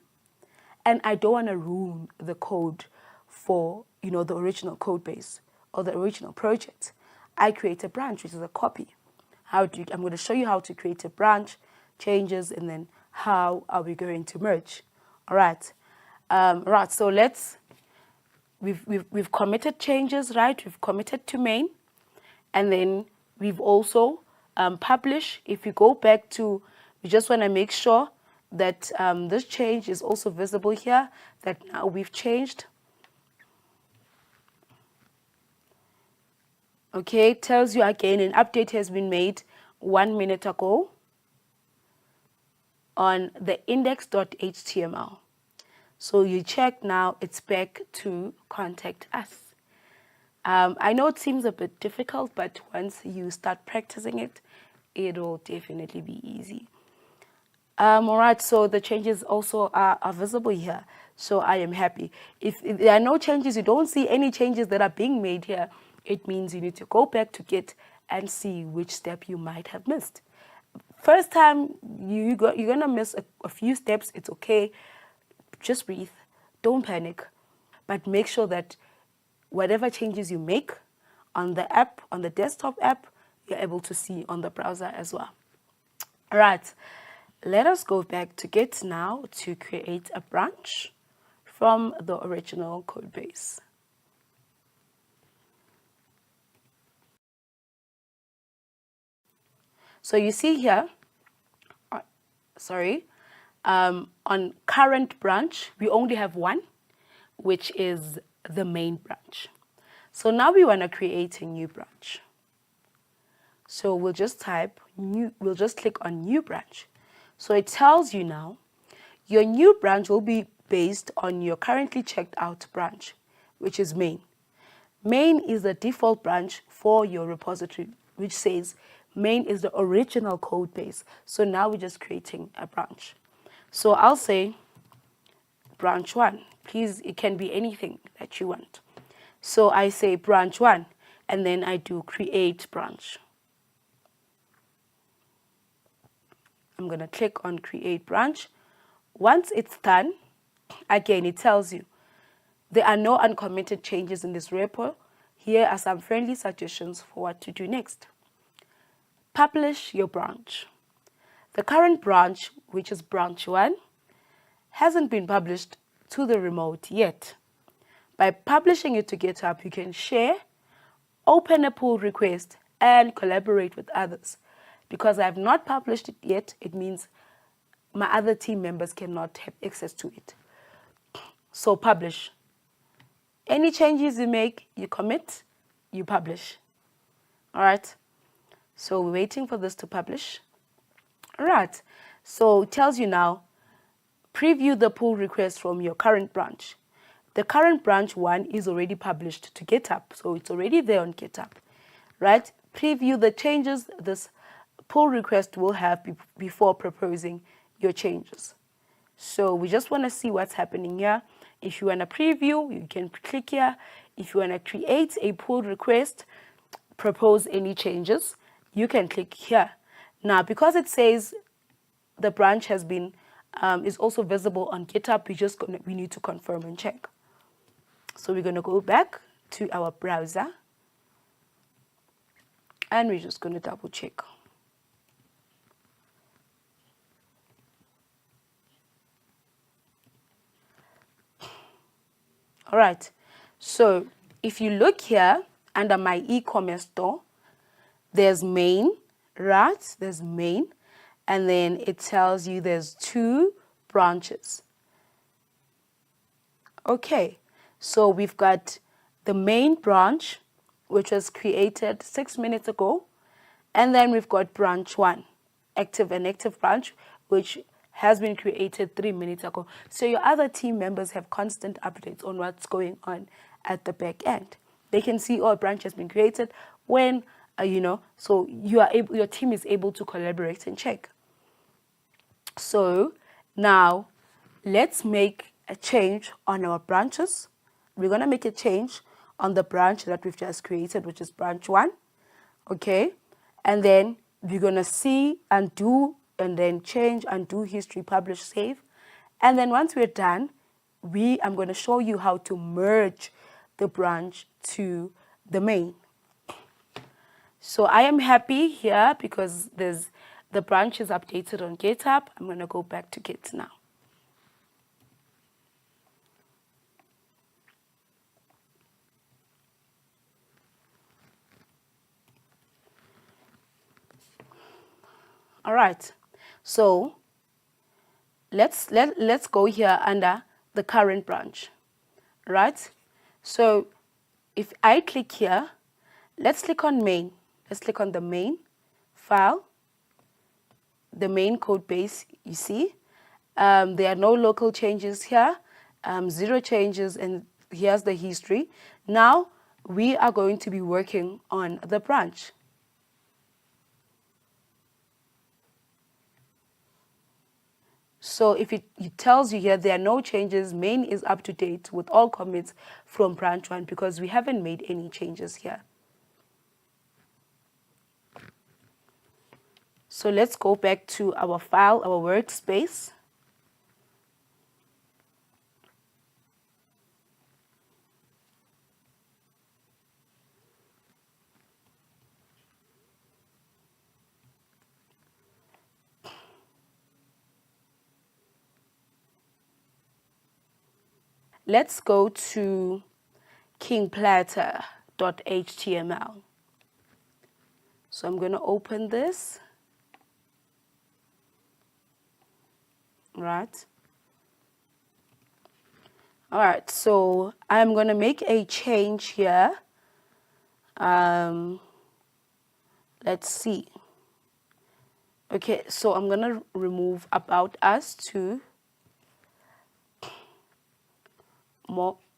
and I don't want to ruin the code for, the original code base or the original project. I create a branch, which is a copy. I'm going to show you how to create a branch, changes, and then how are we going to merge. All right. Right, so we've committed changes, right? We've committed to main, and then we've also published. If you go back to, we just want to make sure that this change is also visible here, that now we've changed. Okay, it tells you again an update has been made 1 minute ago on the index.html. So you check now, it's back to contact us. I know it seems a bit difficult, but once you start practicing it, it will definitely be easy. All right, so the changes also are visible here. So I am happy. If there are no changes, you don't see any changes that are being made here, it means you need to go back to Git and see which step you might have missed. First time, you're going to miss a few steps. It's okay. Just breathe. Don't panic. But make sure that whatever changes you make on the app, on the desktop app, you're able to see on the browser as well. All right. Let us go back to Git now to create a branch from the original code base. So you see here, on current branch, we only have one, which is the main branch. So now we want to create a new branch. So we'll just type new, we'll just click on new branch. So it tells you now, your new branch will be based on your currently checked out branch, which is main. Main is the default branch for your repository, which says main is the original code base. So now we're just creating a branch. So I'll say branch 1. Please, it can be anything that you want. So I say branch 1, and then I do create branch. I'm going to click on create branch. Once it's done, again, it tells you there are no uncommitted changes in this repo. Here are some friendly suggestions for what to do next. Publish your branch. The current branch, which is branch 1, hasn't been published to the remote yet. By publishing it to GitHub, you can share, open a pull request, and collaborate with others. Because I have not published it yet, it means my other team members cannot have access to it. So publish. Any changes you make, you commit, you publish. All right. So we're waiting for this to publish. All right. So it tells you now, preview the pull request from your current branch. The current branch 1 is already published to GitHub, so it's already there on GitHub, right? Preview the changes this pull request will have before proposing your changes. So we just want to see what's happening here. If you want to preview, you can click here. If you want to create a pull request, propose any changes, you can click here. Now, because it says the branch has been is also visible on GitHub, we need to confirm and check. So we're going to go back to our browser, and we're just going to double check. All right, so if you look here under my e-commerce store, there's main, right? There's main, and then it tells you there's 2 branches. Okay, so we've got the main branch, which was created 6 minutes ago, and then we've got branch 1, active branch, which has been created 3 minutes ago. So your other team members have constant updates on what's going on at the back end. They can see, oh, a branch has been created when, so your team is able to collaborate and check. So now let's make a change on our branches. We're going to make a change on the branch that we've just created, which is branch 1. Okay. And then we're going to see, undo, and then change, undo, history, publish, save. And then once we're done, I'm going to show you how to merge the branch to the main. So I am happy here because the branch is updated on GitHub. I'm going to go back to Git now. All right. So let's go here under the current branch, right? So if I click here, let's click on main. Let's click on the main file, the main code base. You see, there are no local changes here, 0 changes, and here's the history. Now we are going to be working on the branch. So if it tells you here there are no changes, main is up to date with all commits from branch 1 because we haven't made any changes here. So let's go back to our file, our workspace. Let's go to kingplatter.html. So I'm going to open this. Right. All right. So I'm going to make a change here. Let's see. Okay. So I'm going to remove about us to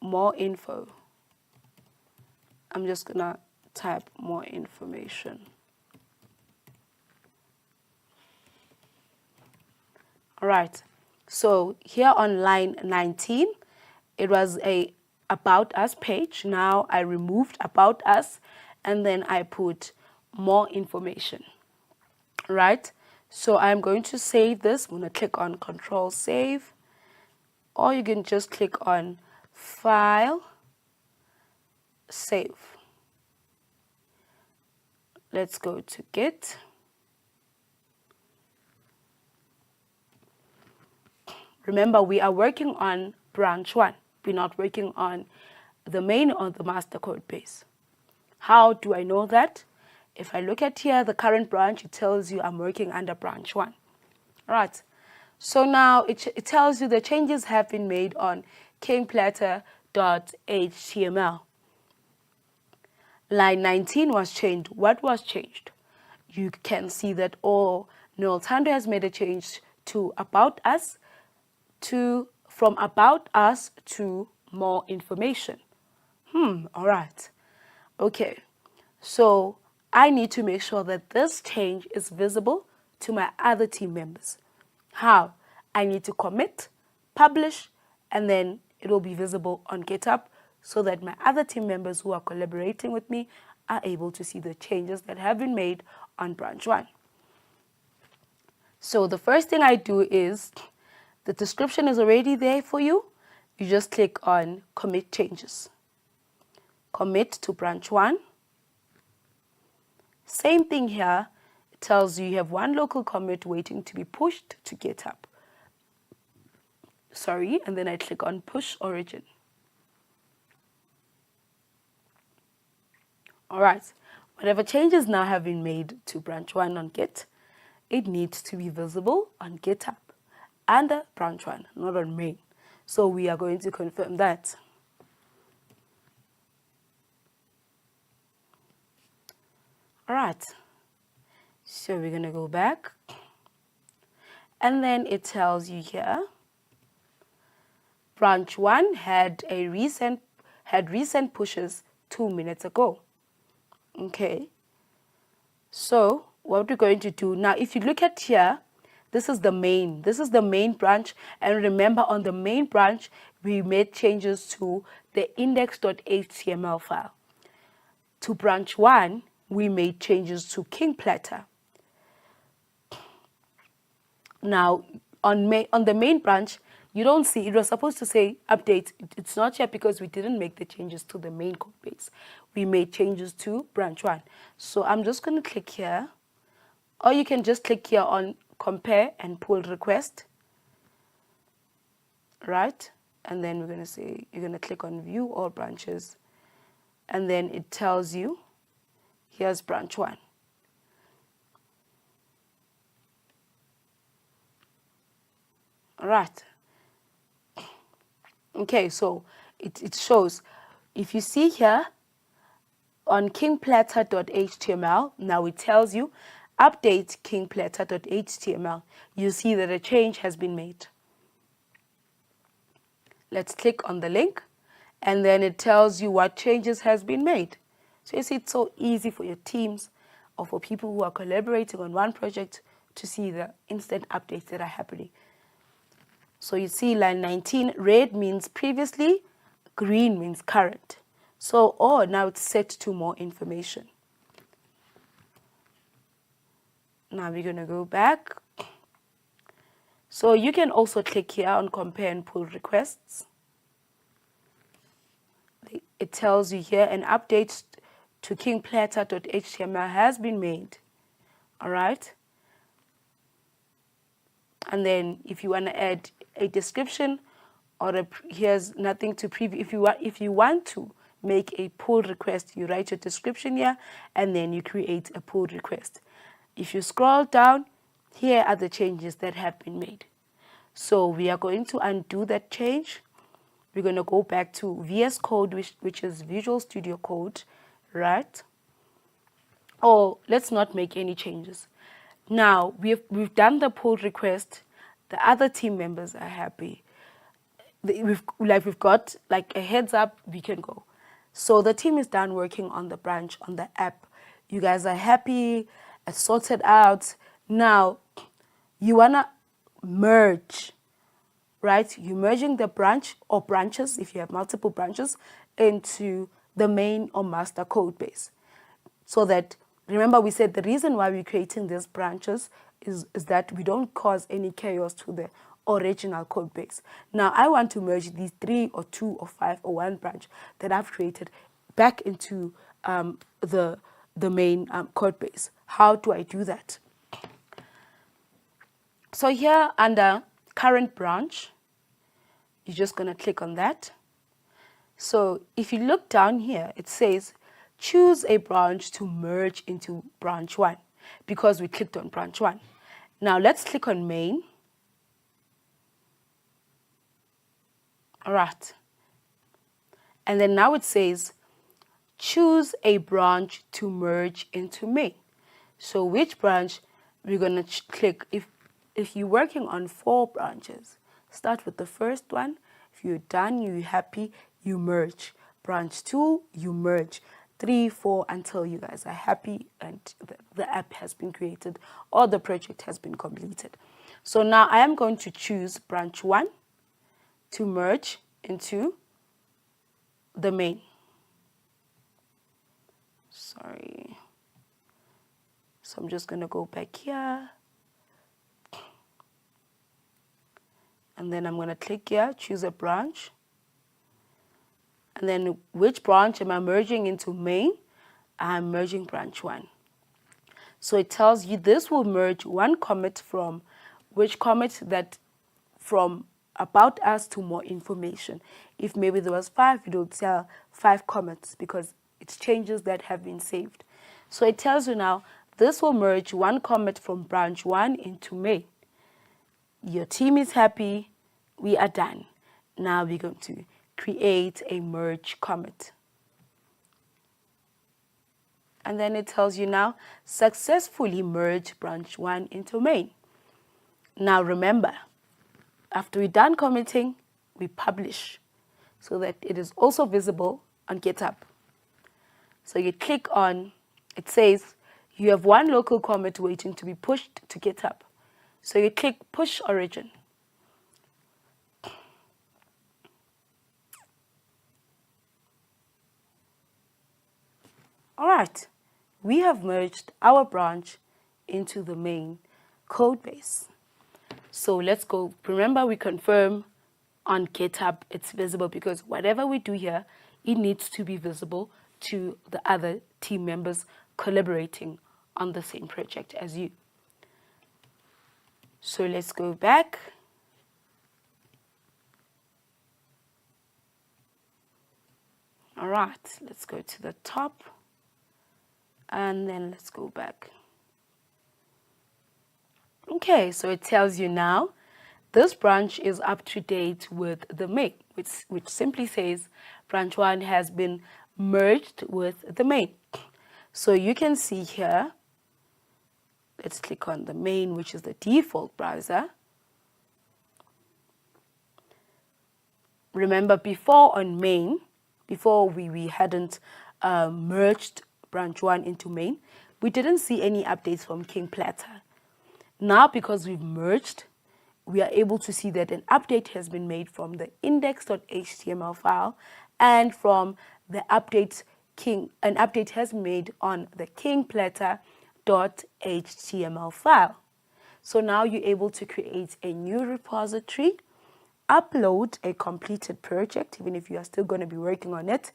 more info. I'm just going to type more information. All right. So here on line 19, it was a about us page. Now I removed about us and then I put more information, right? So I'm going to save this. I'm going to click on Control Save, or you can just click on File, Save. Let's go to Git. Remember, we are working on branch 1. We're not working on the main or the master code base. How do I know that? If I look at here, the current branch, it tells you I'm working under branch 1. All right. So now it tells you the changes have been made on kingplatter.html. Line 19 was changed. What was changed? You can see that Noel Tando has made a change to about us, from about us to more information. All right. Okay. So I need to make sure that this change is visible to my other team members. How? I need to commit, publish, and then it will be visible on GitHub so that my other team members who are collaborating with me are able to see the changes that have been made on branch 1. So the first thing I do is, the description is already there for you. You just click on Commit Changes. Commit to branch 1. Same thing here. It tells you have one local commit waiting to be pushed to GitHub. Sorry, and then I click on Push Origin. All right, whatever changes now have been made to branch 1 on Git, it needs to be visible on GitHub under branch 1, not on main. So we are going to confirm that. All right, so we're going to go back. And then it tells you here, branch 1 had recent pushes 2 minutes ago. Okay, so what we're going to do now, if you look at here, this is the main branch, and remember on the main branch we made changes to the index.html file. To branch 1 we made changes to King Platter. Now on the main branch, you don't see, it was supposed to say update. It's not here because we didn't make the changes to the main code base. We made changes to branch 1. So I'm just going to click here, or you can just click here on compare and pull request, right? And then we're going to say, you're going to click on view all branches, and then it tells you here's branch 1. All right. Okay, so it shows, if you see here on kingplatter.html, now it tells you update kingplatter.html. You see that a change has been made. Let's click on the link, and then it tells you what changes has been made. So you see, it's so easy for your teams or for people who are collaborating on one project to see the instant updates that are happening. So you see line 19, red means previously, green means current. So, now it's set to more information. Now we're going to go back. So you can also click here on compare and pull requests. It tells you here an update to kingplatter.html has been made. All right. And then if you want to add a description or here's nothing to preview. If you want to make a pull request, you write your description here and then you create a pull request. If you scroll down, here are the changes that have been made. So we are going to undo that change. We're going to go back to VS Code, which is Visual Studio Code, right? Or let's not make any changes. Now we've done the pull request. The other team members are happy. We've got like a heads up, we can go. So the team is done working on the branch, on the app. You guys are happy, it's sorted out. Now you wanna merge right? You're merging the branch or branches, if you have multiple branches, into the main or master code base. So that, remember we said the reason why we're creating these branches is that we don't cause any chaos to the original code base. Now I want to merge these 3 or 2 or 5 or 1 branch that I've created back into the main code base. How do I do that? So here under current branch, you're just going to click on that. So if you look down here, it says choose a branch to merge into branch 1 because we clicked on branch 1. Now let's click on main. All right. And then now it says choose a branch to merge into main. So which branch we're going to click. If you're working on 4 branches, start with the first one. If you're done, you're happy, you merge. Branch 2, you merge. 3, 4, until you guys are happy and the app has been created or the project has been completed. So now I am going to choose branch 1 to merge into the main. Sorry. So I'm just going to go back here. And then I'm going to click here, choose a branch. And then which branch am I merging into main? I'm merging branch 1. So it tells you this will merge 1 commit from which commit that from about us to more information. If maybe there was 5, it will tell 5 commits because it's changes that have been saved. So it tells you now this will merge 1 commit from branch 1 into main. Your team is happy, we are done. Now we're going to create a merge commit. And then it tells you now successfully merge branch 1 into main. Now remember, after we're done committing, we publish so that it is also visible on GitHub. So you click on, it says you have 1 local commit waiting to be pushed to GitHub. So you click push origin. All right, we have merged our branch into the main code base. So let's go. Remember, we confirm on GitHub it's visible because whatever we do here, it needs to be visible to the other team members collaborating on the same project as you. So let's go back. All right, let's go to the top and then let's go back. Okay, so it tells you now this branch is up to date with the main, which simply says branch 1 has been merged with the main. So you can see here, let's click on the main, which is the default browser. Remember, before on main, before we hadn't merged branch 1 into main, we didn't see any updates from King Platter. Now, because we've merged, we are able to see that an update has been made from the index.html file and from the update an update has been made on the kingplatter.html file. So now you're able to create a new repository, upload a completed project, even if you are still going to be working on it,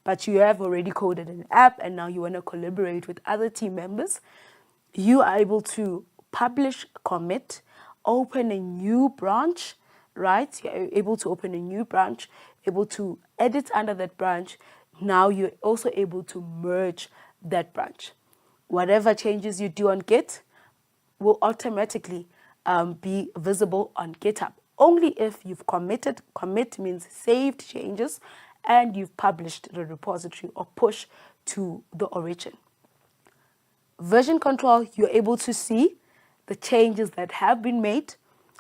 but you have already coded an app and now you want to collaborate with other team members. You are able to publish, commit, open a new branch, right? You're able to open a new branch, able to edit under that branch. Now you're also able to merge that branch. Whatever changes you do on Git will automatically be visible on GitHub. Only if you've committed. Commit means saved changes and you've published the repository or push to the origin. Version control, you're able to see the changes that have been made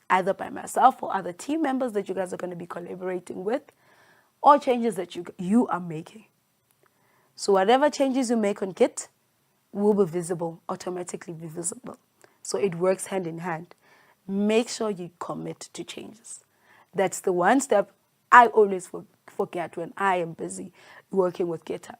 either by myself or other team members that you guys are going to be collaborating with, or changes that you are making. So whatever changes you make on Git will be visible, automatically be visible. So it works hand in hand. Make sure you commit to changes. That's the one step I always forget when I am busy working with GitHub.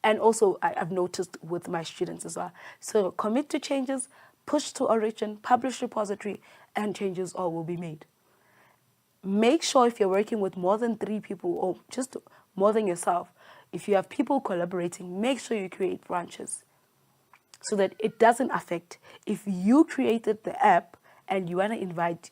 And also, I've noticed with my students as well. So commit to changes, push to origin, publish repository, and changes all will be made. Make sure if you're working with more than 3 people or just more than yourself, if you have people collaborating, make sure you create branches so that it doesn't affect. If you created the app and you want to invite,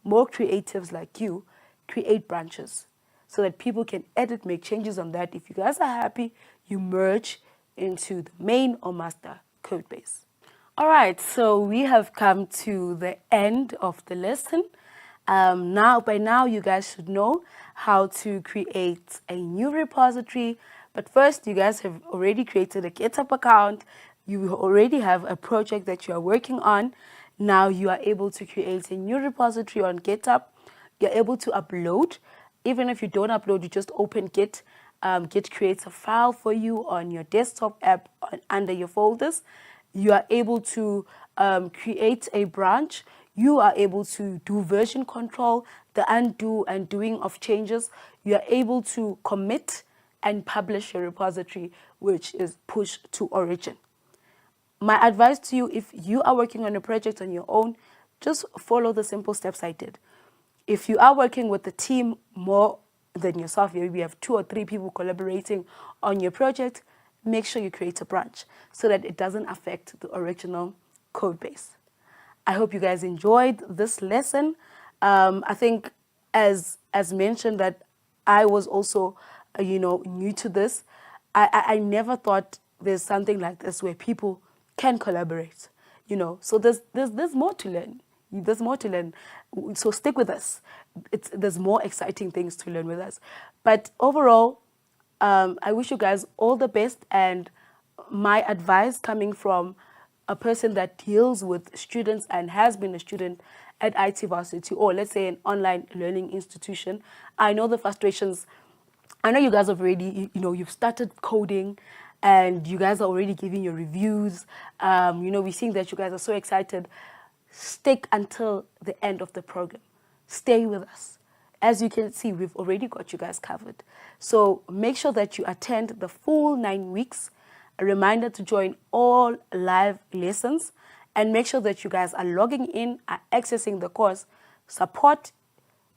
more creatives like you, create branches so that people can edit, make changes on that. If you guys are happy, you merge into the main or master code base. All right, so we have come to the end of the lesson. By now, you guys should know how to create a new repository. But first, you guys have already created a GitHub account. You already have a project that you are working on. Now you are able to create a new repository on GitHub. You're able to upload. Even if you don't upload, you just open Git. Git creates a file for you on your desktop app under your folders. You are able to create a branch. You are able to do version control, the undo and doing of changes. You are able to commit and publish your repository, which is push to origin. My advice to you, if you are working on a project on your own, just follow the simple steps I did. If you are working with a team more than yourself, maybe you have 2 or 3 people collaborating on your project, make sure you create a branch so that it doesn't affect the original code base. I hope you guys enjoyed this lesson. I think as mentioned that I was also, new to this. I never thought there's something like this where people can collaborate, So there's more to learn. There's more to learn. So stick with us. There's more exciting things to learn with us. But overall, I wish you guys all the best. And my advice coming from a person that deals with students and has been a student at IT Varsity, or let's say an online learning institution, I know the frustrations. I know you guys have already, you've started coding and you guys are already giving your reviews. We're seeing that you guys are so excited. Stick until the end of the program. Stay with us. As you can see, we've already got you guys covered. So make sure that you attend the full 9 weeks. A reminder to join all live lessons and make sure that you guys are logging in, are accessing the course, support,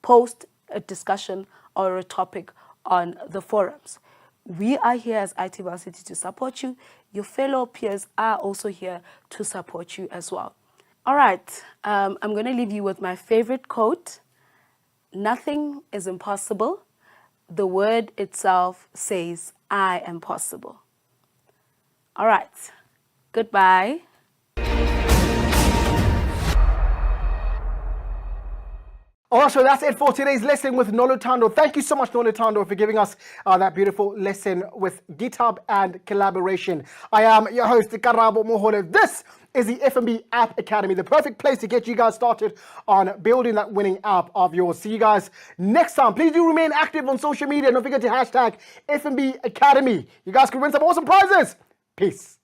post a discussion or a topic on the forums. We are here as IT Varsity to support you. Your fellow peers are also here to support you as well. All right, I'm going to leave you with my favorite quote. Nothing is impossible. The word itself says, I am possible. All right, goodbye. All right, so that's it for today's lesson with Nolutando. Thank you so much, Nolutando, for giving us that beautiful lesson with GitHub and collaboration. I am your host, Karabo Mohole. This is the FNB App Academy, the perfect place to get you guys started on building that winning app of yours. See you guys next time. Please do remain active on social media. Don't forget to hashtag FNB Academy. You guys can win some awesome prizes. Peace.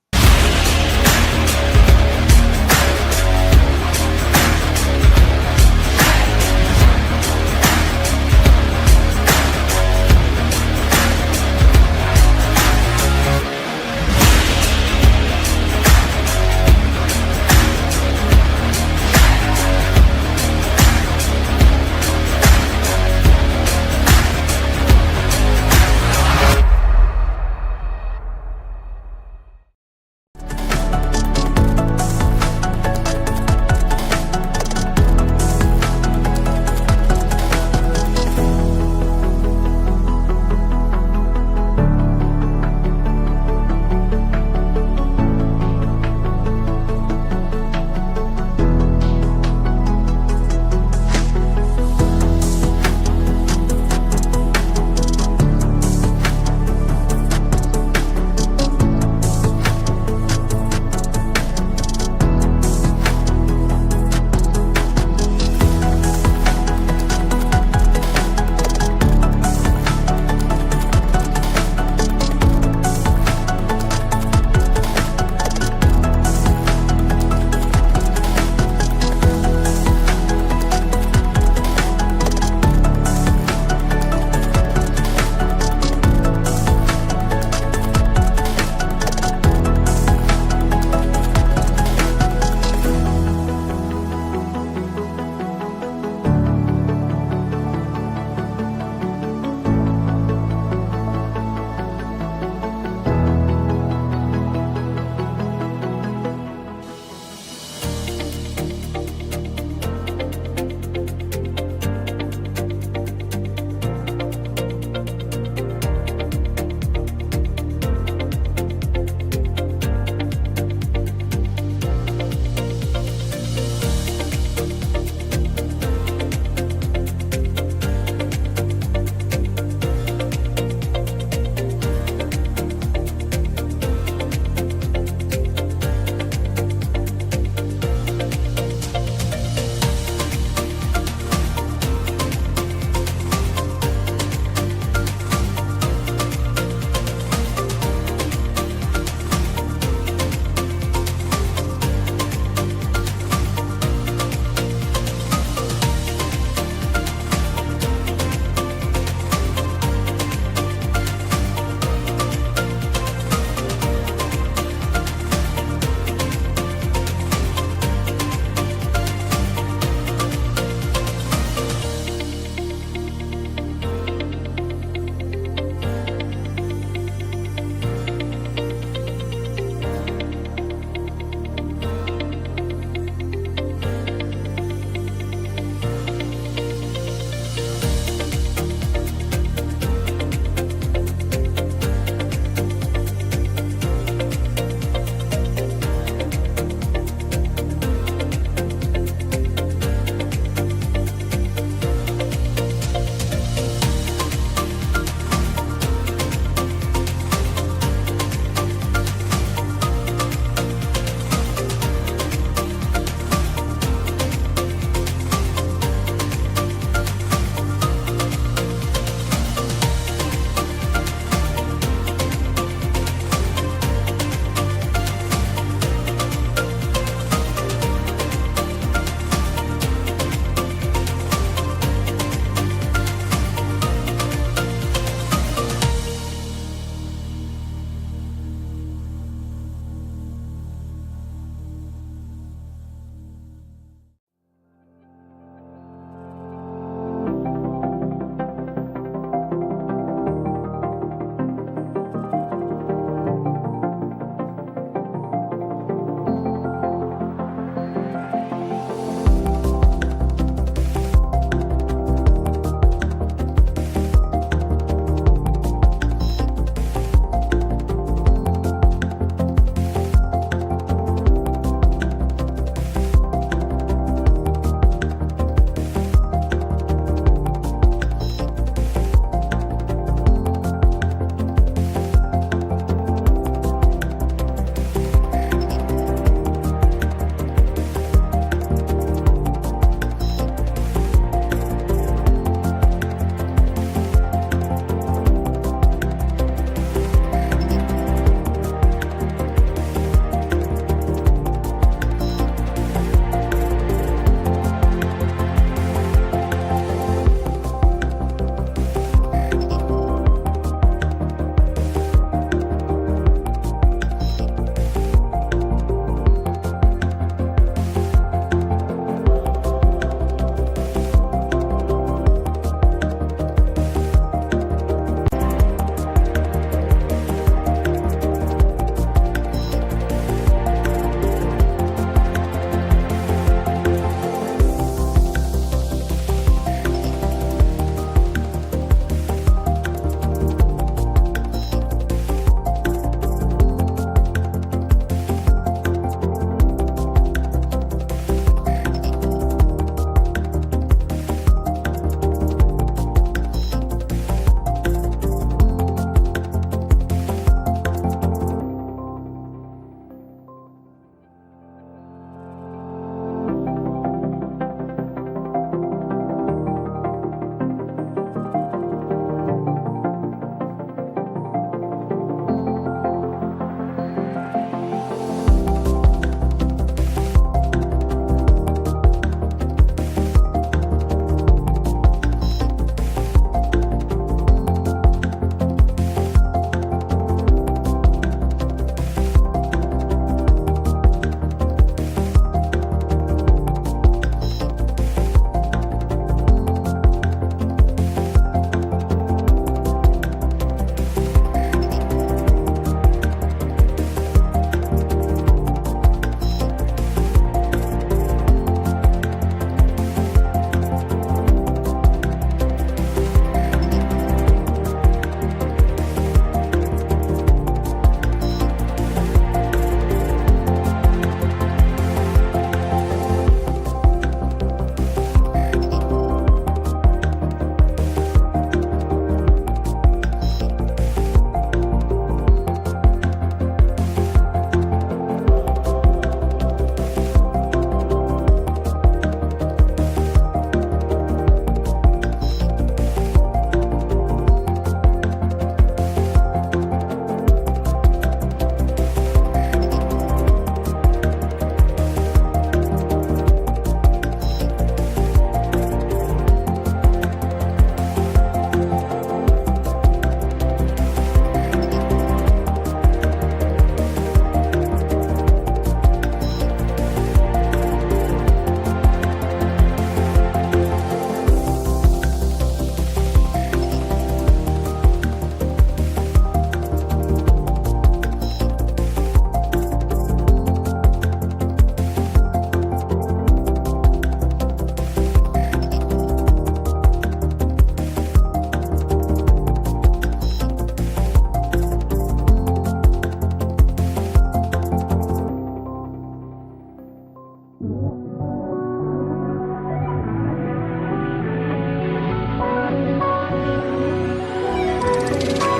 Bye.